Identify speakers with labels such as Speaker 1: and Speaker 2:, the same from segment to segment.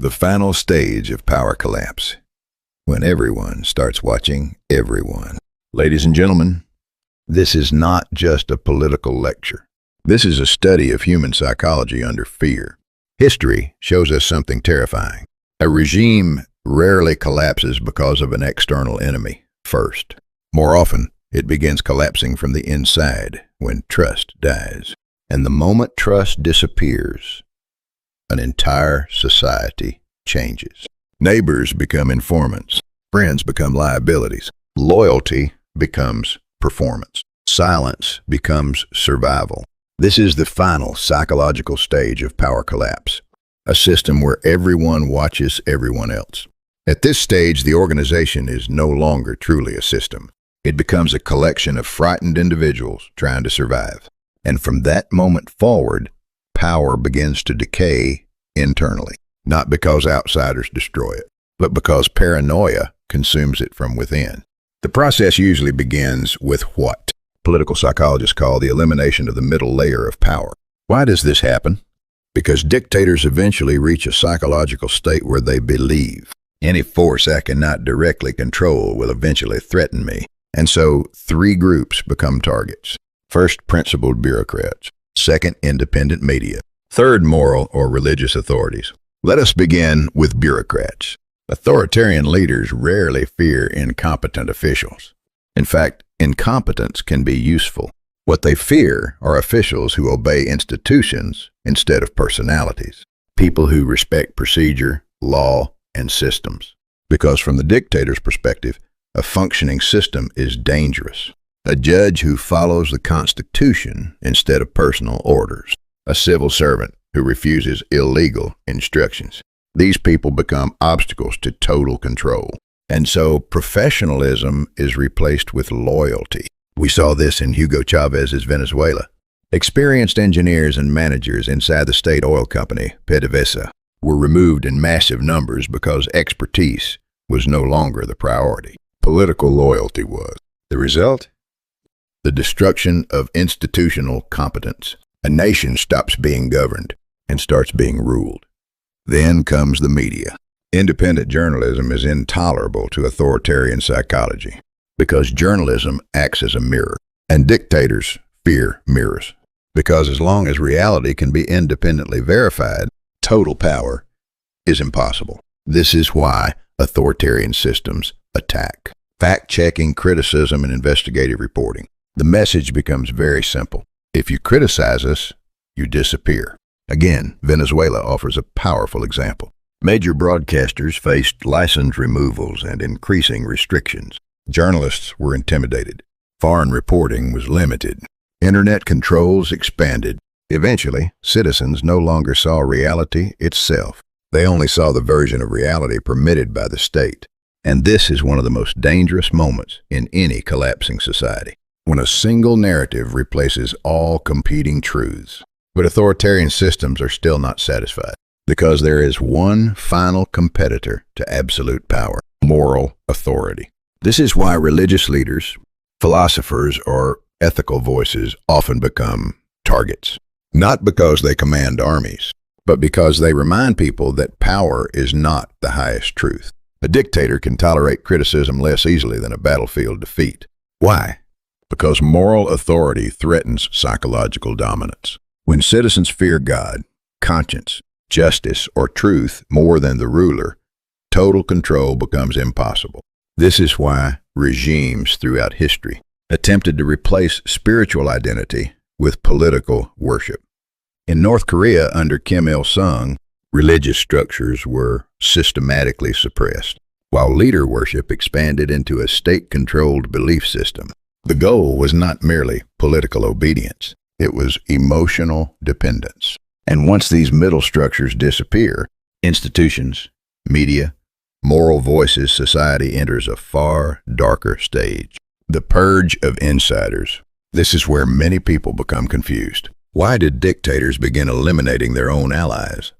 Speaker 1: The final stage of power collapse, when everyone starts watching everyone. Ladies and gentlemen, this is not just a political lecture. This is a study of human psychology under fear. History shows us something terrifying. A regime rarely collapses because of an external enemy first. More often, it begins collapsing from the inside when trust dies. And the moment trust disappears, an entire society changes. Neighbors become informants. Friends become liabilities. Loyalty becomes performance. Silence becomes survival. This is the final psychological stage of power collapse, a system where everyone watches everyone else. At this stage, the organization is no longer truly a system. It becomes a collection of frightened individuals trying to survive. And from that moment forward, power begins to decay internally, not because outsiders destroy it, but because paranoia consumes it from within. The process usually begins with what political psychologists call the elimination of the middle layer of power. Why does this happen? Because dictators eventually reach a psychological state where they believe any force I cannot directly control will eventually threaten me. And so 3 groups become targets. First, principled bureaucrats. Second, independent media. Third, moral or religious authorities. Let us begin with bureaucrats. Authoritarian leaders rarely fear incompetent officials. In fact, incompetence can be useful. What they fear are officials who obey institutions instead of personalities. People who respect procedure, law, and systems. Because from the dictator's perspective, a functioning system is dangerous. A judge who follows the Constitution instead of personal orders. A civil servant who refuses illegal instructions. These people become obstacles to total control. And so professionalism is replaced with loyalty. We saw this in Hugo Chavez's Venezuela. Experienced engineers and managers inside the state oil company, PDVSA, were removed in massive numbers because expertise was no longer the priority. Political loyalty was. The result? The destruction of institutional competence. A nation stops being governed and starts being ruled. Then comes the media. Independent journalism is intolerable to authoritarian psychology because journalism acts as a mirror, and dictators fear mirrors. Because as long as reality can be independently verified, total power is impossible. This is why authoritarian systems attack. Fact-checking, criticism, and investigative reporting. The message becomes very simple. If you criticize us, you disappear. Again, Venezuela offers a powerful example. Major broadcasters faced license removals and increasing restrictions. Journalists were intimidated. Foreign reporting was limited. Internet controls expanded. Eventually, citizens no longer saw reality itself. They only saw the version of reality permitted by the state. And this is one of the most dangerous moments in any collapsing society, when a single narrative replaces all competing truths. But authoritarian systems are still not satisfied, because there is one final competitor to absolute power: moral authority. This is why religious leaders, philosophers, or ethical voices often become targets. Not because they command armies, but because they remind people that power is not the highest truth. A dictator can tolerate criticism less easily than a battlefield defeat. Why? Because moral authority threatens psychological dominance. When citizens fear God, conscience, justice, or truth more than the ruler, total control becomes impossible. This is why regimes throughout history attempted to replace spiritual identity with political worship. In North Korea under Kim Il-sung, religious structures were systematically suppressed, while leader worship expanded into a state-controlled belief system. The goal was not merely political obedience, it was emotional dependence. And once these middle structures disappear, institutions, media, moral voices, society enters a far darker stage. The purge of insiders. This is where many people become confused. Why did dictators begin eliminating their own allies?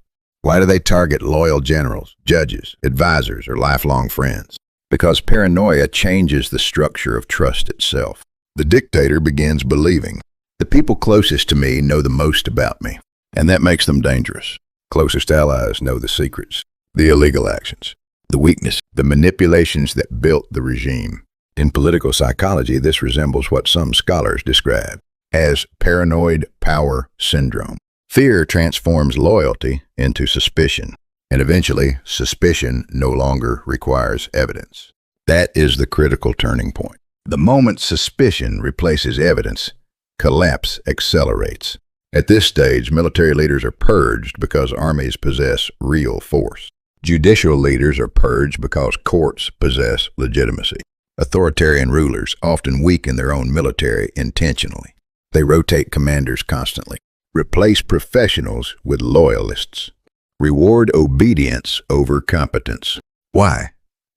Speaker 1: Why do they target loyal generals, judges, advisors, or lifelong friends? Because paranoia changes the structure of trust itself. The dictator begins believing, the people closest to me know the most about me, and that makes them dangerous. Closest allies know the secrets. the illegal actions, the weakness, the manipulations that built the regime. In political psychology, this resembles what some scholars describe as paranoid power syndrome. Fear transforms loyalty into suspicion, and eventually, suspicion no longer requires evidence. That is the critical turning point. The moment suspicion replaces evidence, collapse accelerates. At this stage, military leaders are purged because armies possess real force. Judicial leaders are purged because courts possess legitimacy. Authoritarian rulers often weaken their own military intentionally. They rotate commanders constantly, replace professionals with loyalists, reward obedience over competence. Why?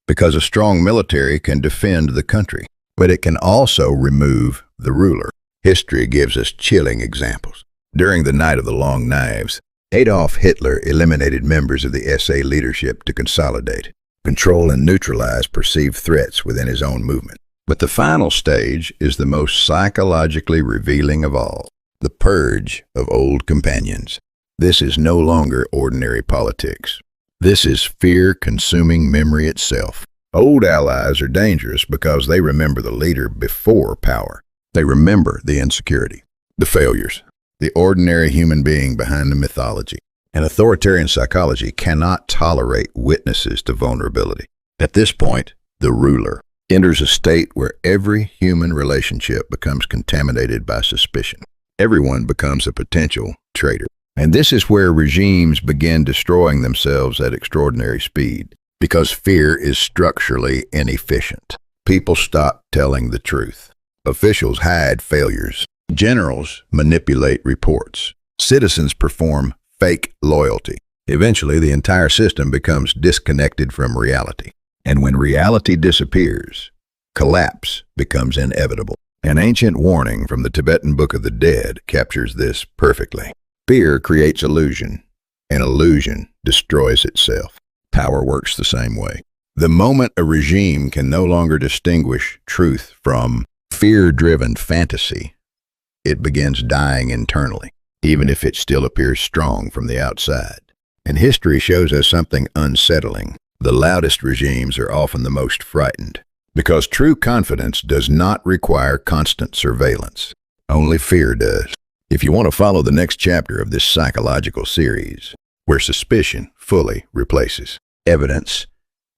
Speaker 1: Because a strong military can defend the country, but it can also remove the ruler. History gives us chilling examples. During the Night of the Long Knives, Adolf Hitler eliminated members of the SA leadership to consolidate, control, and neutralize perceived threats within his own movement. But the final stage is the most psychologically revealing of all, the purge of old companions. This is no longer ordinary politics. This is fear-consuming memory itself. Old allies are dangerous because they remember the leader before power. They remember the insecurity, the failures, the ordinary human being behind the mythology. And authoritarian psychology cannot tolerate witnesses to vulnerability. At this point, the ruler enters a state where every human relationship becomes contaminated by suspicion. Everyone becomes a potential traitor. And this is where regimes begin destroying themselves at extraordinary speed, because fear is structurally inefficient. People stop telling the truth. Officials hide failures. Generals manipulate reports. Citizens perform fake loyalty. Eventually, the entire system becomes disconnected from reality. And when reality disappears, collapse becomes inevitable. An ancient warning from the Tibetan Book of the Dead captures this perfectly. Fear creates illusion, and illusion destroys itself. Power works the same way. The moment a regime can no longer distinguish truth from fear-driven fantasy, it begins dying internally, even if it still appears strong from the outside. And history shows us something unsettling. The loudest regimes are often the most frightened, because true confidence does not require constant surveillance. Only fear does. If you want to follow the next chapter of this psychological series, where suspicion fully replaces evidence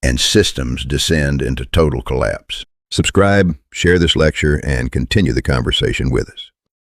Speaker 1: and systems descend into total collapse, subscribe, share this lecture, and continue the conversation with us.